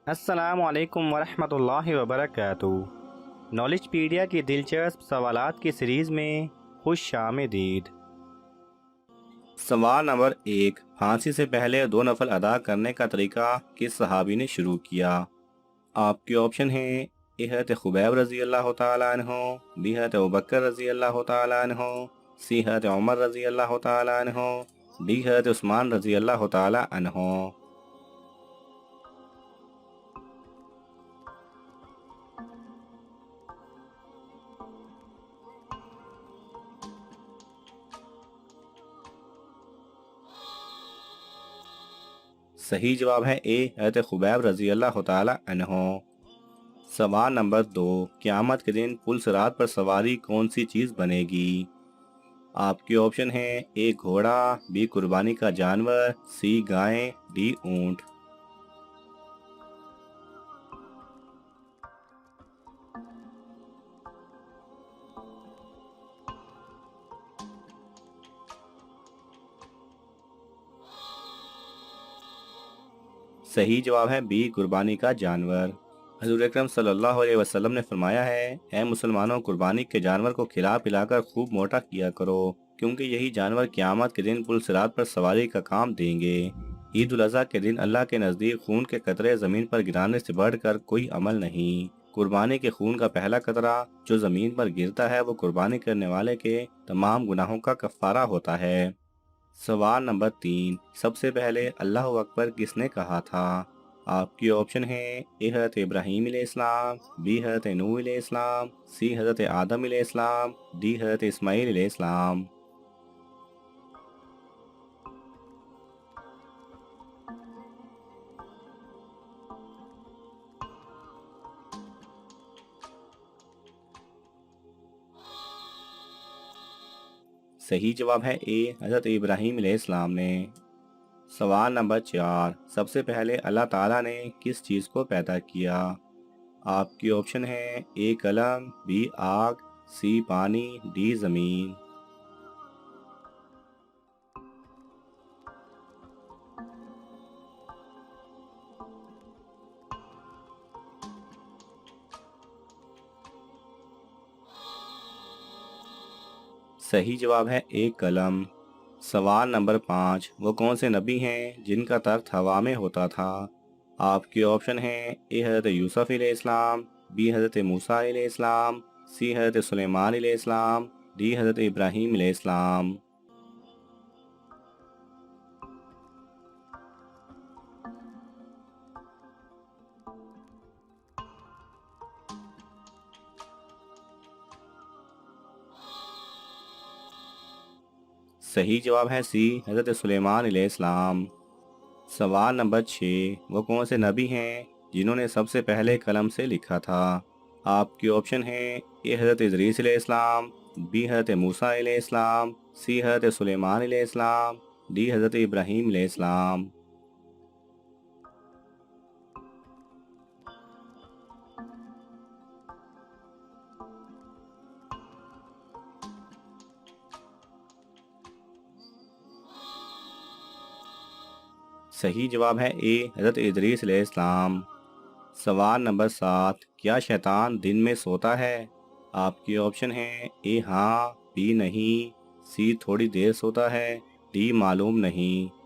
السلام علیکم ورحمۃ اللہ وبرکاتہ۔ نالج پیڈیا کی دلچسپ سوالات کی سیریز میں خوش آمدید۔ سوال نمبر 1، پھانسی سے پہلے 2 نفل ادا کرنے کا طریقہ کس صحابی نے شروع کیا؟ آپ کے آپشن ہیں اے حضرت خبیب رضی اللہ تعالیٰ عنہ، بی حضرت ابوبکر رضی اللہ تعالیٰ عنہ، سی حضرت عمر رضی اللہ تعالیٰ عنہ، ڈی حضرت عثمان رضی اللہ تعالیٰ عنہ۔ صحیح جواب ہے اے حضرت خبیب رضی اللہ تعالی عنہ۔ سوال نمبر 2، قیامت کے دن پل صراط پر سواری کون سی چیز بنے گی؟ آپ کے آپشن ہیں اے گھوڑا، بی قربانی کا جانور، سی گائیں، ڈی اونٹ۔ صحیح جواب ہے بی قربانی کا جانور۔ حضور اکرم صلی اللہ علیہ وسلم نے فرمایا ہے اے مسلمانوں، قربانی کے جانور کو کھلا پلا کر خوب موٹا کیا کرو، کیونکہ یہی جانور قیامت کے دن پل صراط پر سواری کا کام دیں گے۔ عید الاضحیٰ کے دن اللہ کے نزدیک خون کے قطرے زمین پر گرانے سے بڑھ کر کوئی عمل نہیں۔ قربانی کے خون کا پہلا قطرہ جو زمین پر گرتا ہے وہ قربانی کرنے والے کے تمام گناہوں کا کفارہ ہوتا ہے۔ سوال نمبر 3، سب سے پہلے اللہ اکبر کس نے کہا تھا؟ آپ کی آپشن ہیں اے حضرت ابراہیم علیہ السلام، بی حضرت نوح علیہ السلام، سی حضرت آدم علیہ السلام، ڈی حضرت اسماعیل علیہ السلام۔ صحیح جواب ہے اے حضرت ابراہیم علیہ السلام نے۔ سوال نمبر 4، سب سے پہلے اللہ تعالیٰ نے کس چیز کو پیدا کیا؟ آپ کی آپشن ہیں اے قلم، بی آگ، سی پانی، ڈی زمین۔ صحیح جواب ہے اے قلم۔ سوال نمبر 5، وہ کون سے نبی ہیں جن کا تخت ہوا میں ہوتا تھا؟ آپ کے آپشن ہیں اے حضرت یوسف علیہ السلام، بی حضرت موسیٰ علیہ السلام، سی حضرت سلیمان علیہ السلام، ڈی حضرت ابراہیم علیہ السلام۔ صحیح جواب ہے سی حضرت سلیمان علیہ السلام۔ سوال نمبر 6، وہ کون سے نبی ہیں جنہوں نے سب سے پہلے قلم سے لکھا تھا؟ آپ کی آپشن ہیں اے حضرت ادریس علیہ السلام، بی حضرت موسیٰ علیہ السلام، سی حضرت سلیمان علیہ السلام، ڈی حضرت ابراہیم علیہ السلام۔ صحیح جواب ہے اے حضرت ادریس علیہ السلام۔ سوال نمبر 7، کیا شیطان دن میں سوتا ہے؟ آپ کی آپشن ہیں اے ہاں، بی نہیں، سی تھوڑی دیر سوتا ہے، ڈی معلوم نہیں۔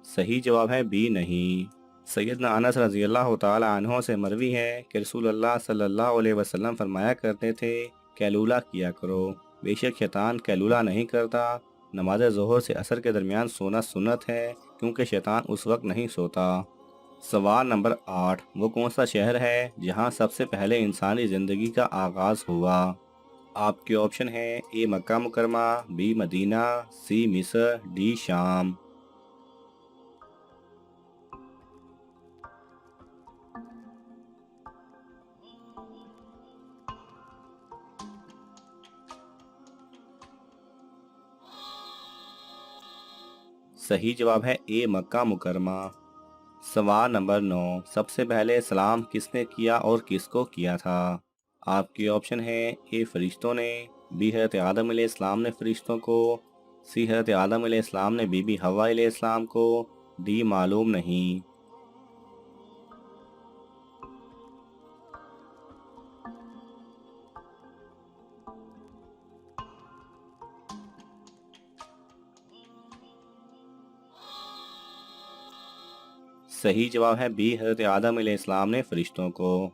صحیح جواب ہے بی نہیں۔ سیدنا انس رضی اللہ تعالی عنہ سے مروی ہے کہ رسول اللہ صلی اللہ علیہ وسلم فرمایا کرتے تھے کیلولہ کیا کرو، بے شک شیطان کیلولہ نہیں کرتا۔ نماز ظہر سے عصر کے درمیان سونا سنت ہے کیونکہ شیطان اس وقت نہیں سوتا۔ سوال نمبر 8، وہ کون سا شہر ہے جہاں سب سے پہلے انسانی زندگی کا آغاز ہوا؟ آپ کے آپشن ہیں اے مکہ مکرمہ، بی مدینہ، سی مصر، ڈی شام۔ صحیح جواب ہے اے مکہ مکرمہ۔ سوال نمبر 9، سب سے پہلے سلام کس نے کیا اور کس کو کیا تھا؟ آپ کے آپشن ہے اے فرشتوں نے، بی حضرت آدم علیہ السلام نے فرشتوں کو، سی حضرت آدم علیہ السلام نے بی بی حوا علیہ السلام کو، ڈی معلوم نہیں۔ صحیح جواب ہے بی حضرت آدم علیہ السلام نے فرشتوں کو۔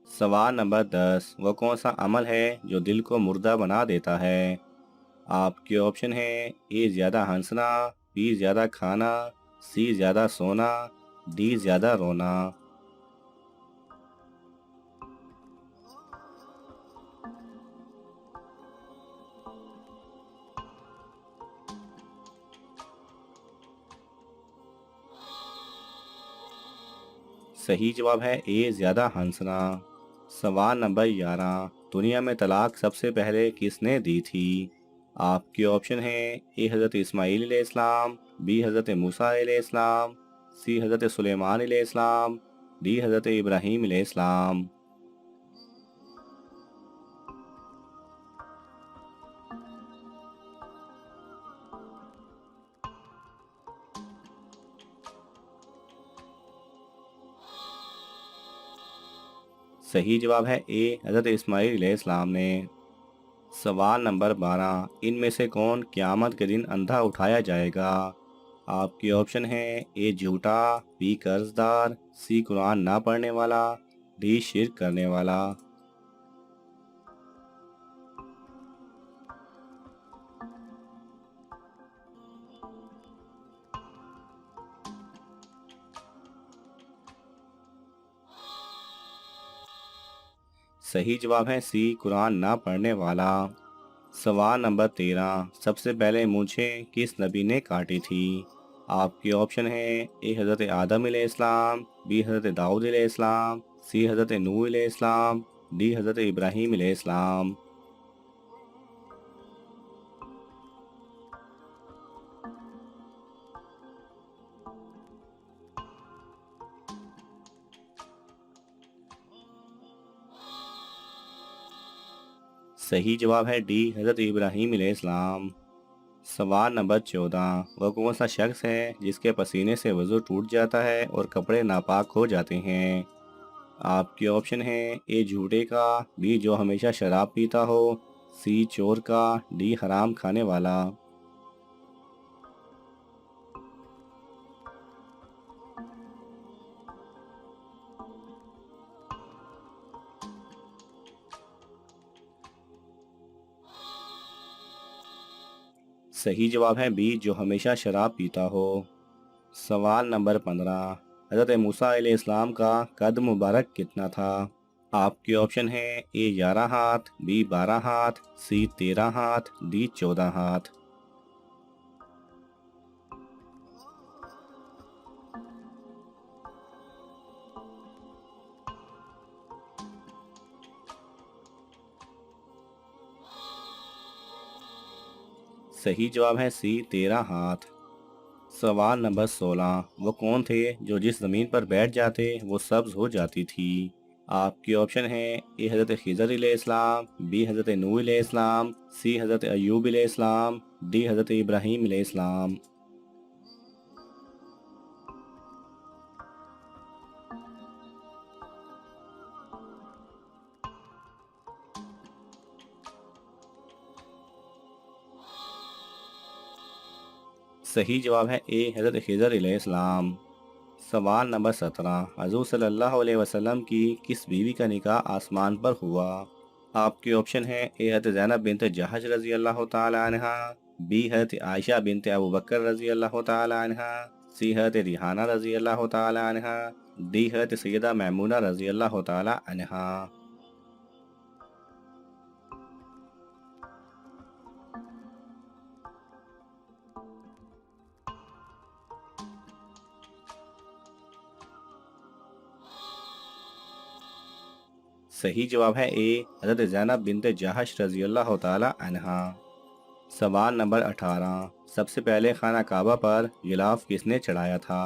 سوال نمبر 10، وہ کون سا عمل ہے جو دل کو مردہ بنا دیتا ہے؟ آپ کے آپشن ہیں اے زیادہ ہنسنا، بی زیادہ کھانا، سی زیادہ سونا، ڈی زیادہ رونا۔ صحیح جواب ہے اے زیادہ ہنسنا۔ سوال نمبر 11، دنیا میں طلاق سب سے پہلے کس نے دی تھی؟ آپ کے آپشن ہیں اے حضرت اسماعیل علیہ السلام، بی حضرت موسیٰ علیہ السلام، سی حضرت سلیمان علیہ السلام، ڈی حضرت ابراہیم علیہ السلام۔ صحیح جواب ہے اے حضرت اسماعیل علیہ السلام نے۔ سوال نمبر 12، ان میں سے کون قیامت کے دن اندھا اٹھایا جائے گا؟ آپ کے آپشن ہیں اے جھوٹا، بی قرض دار، سی قرآن نہ پڑھنے والا، ڈی شرک کرنے والا۔ صحیح جواب ہے سی قرآن نہ پڑھنے والا۔ سوال نمبر 13، سب سے پہلے مونچھیں کس نبی نے کاٹی تھی؟ آپ کے آپشن ہیں اے حضرت آدم علیہ السلام، بی حضرت داؤد علیہ السلام، سی حضرت نوح علیہ السلام، ڈی حضرت ابراہیم علیہ السلام۔ صحیح جواب ہے ڈی حضرت ابراہیم علیہ السلام۔ سوال نمبر 14، وہ کون سا شخص ہے جس کے پسینے سے وضو ٹوٹ جاتا ہے اور کپڑے ناپاک ہو جاتے ہیں؟ آپ کے آپشن ہیں اے جھوٹے کا، بی جو ہمیشہ شراب پیتا ہو، سی چور کا، ڈی حرام کھانے والا۔ صحیح جواب ہے بی جو ہمیشہ شراب پیتا ہو۔ سوال نمبر 15، حضرت موسیٰ علیہ السلام کا قد مبارک کتنا تھا؟ آپ کے آپشن ہیں اے 11 ہاتھ، بی 12 ہاتھ، سی 13 ہاتھ، ڈی 14 ہاتھ۔ صحیح جواب ہے سی 13 ہاتھ۔ سوال نمبر 16، وہ کون تھے جو جس زمین پر بیٹھ جاتے وہ سبز ہو جاتی تھی؟ آپ کے آپشن ہیں اے حضرت خضر علیہ السلام، بی حضرت نوح علیہ السلام، سی حضرت ایوب علیہ السلام، ڈی حضرت ابراہیم علیہ السلام۔ صحیح جواب ہے اے حضرت خضر علیہ السلام۔ سوال نمبر 17، حضور صلی اللہ علیہ وسلم کی کس بیوی کا نکاح آسمان پر ہوا؟ آپ کے آپشن ہیں اے حضرت زینب بنت جہش رضی اللہ تعالی عنہا، بی حضرت عائشہ بنت ابوبکر رضی اللہ تعالی عنہا، سی حضرت ریحانہ رضی اللہ تعالی عنہا، ڈی حضرت سیدہ میمونہ رضی اللہ تعالی عنہا۔ صحیح جواب ہے اے حضرت زینب بنت جہش رضی اللہ تعالی عنہا۔ سوال نمبر 18، سب سے پہلے خانہ کعبہ پر غلاف کس نے چڑھایا تھا؟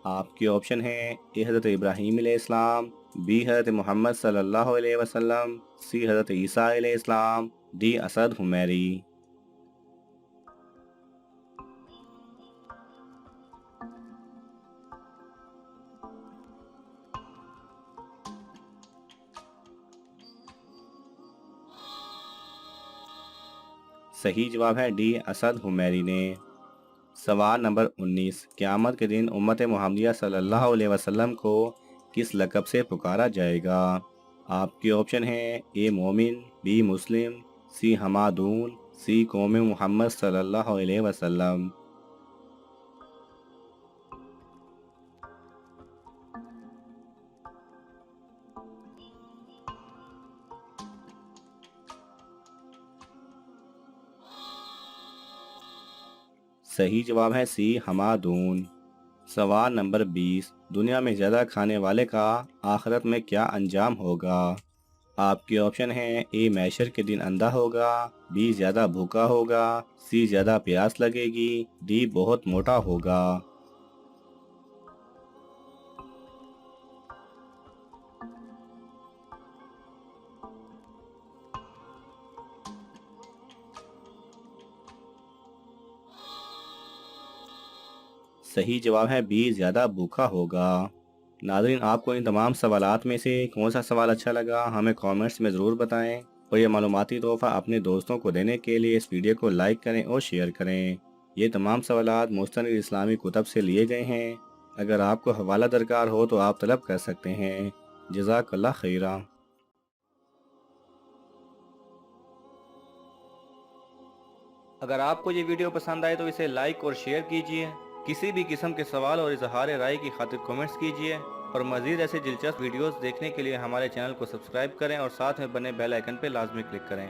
آپ کے آپشن ہیں اے حضرت ابراہیم علیہ السلام، بی حضرت محمد صلی اللہ علیہ وسلم، سی حضرت عیسیٰ علیہ السلام، ڈی اسد حمیری۔ صحیح جواب ہے ڈی اسد حمیری نے۔ سوال نمبر 19، قیامت کے دن امت محمدیہ صلی اللہ علیہ وسلم کو کس لقب سے پکارا جائے گا؟ آپ کے آپشن ہیں اے مومن، بی مسلم، سی حمادون، سی قوم محمد صلی اللہ علیہ وسلم۔ صحیح جواب ہے سی حمادون۔ سوال نمبر 20، دنیا میں زیادہ کھانے والے کا آخرت میں کیا انجام ہوگا؟ آپ کے آپشن ہیں اے محشر کے دن اندھا ہوگا، بی زیادہ بھوکا ہوگا، سی زیادہ پیاس لگے گی، ڈی بہت موٹا ہوگا۔ صحیح جواب ہے بی زیادہ بھوکا ہوگا۔ ناظرین، آپ کو ان تمام سوالات میں سے کون سا سوال اچھا لگا ہمیں کامنٹس میں ضرور بتائیں، اور یہ معلوماتی تحفہ اپنے دوستوں کو دینے کے لیے اس ویڈیو کو لائک کریں اور شیئر کریں۔ یہ تمام سوالات مستند اسلامی کتب سے لیے گئے ہیں۔ اگر آپ کو حوالہ درکار ہو تو آپ طلب کر سکتے ہیں۔ جزاک اللہ خیرہ۔ اگر آپ کو یہ ویڈیو پسند آئے تو اسے لائک اور شیئر کیجئے۔ کسی بھی قسم کے سوال اور اظہار رائے کی خاطر کامنٹس کیجئے، اور مزید ایسے دلچسپ ویڈیوز دیکھنے کے لیے ہمارے چینل کو سبسکرائب کریں اور ساتھ میں بنے بیل آئیکن پہ لازمی کلک کریں۔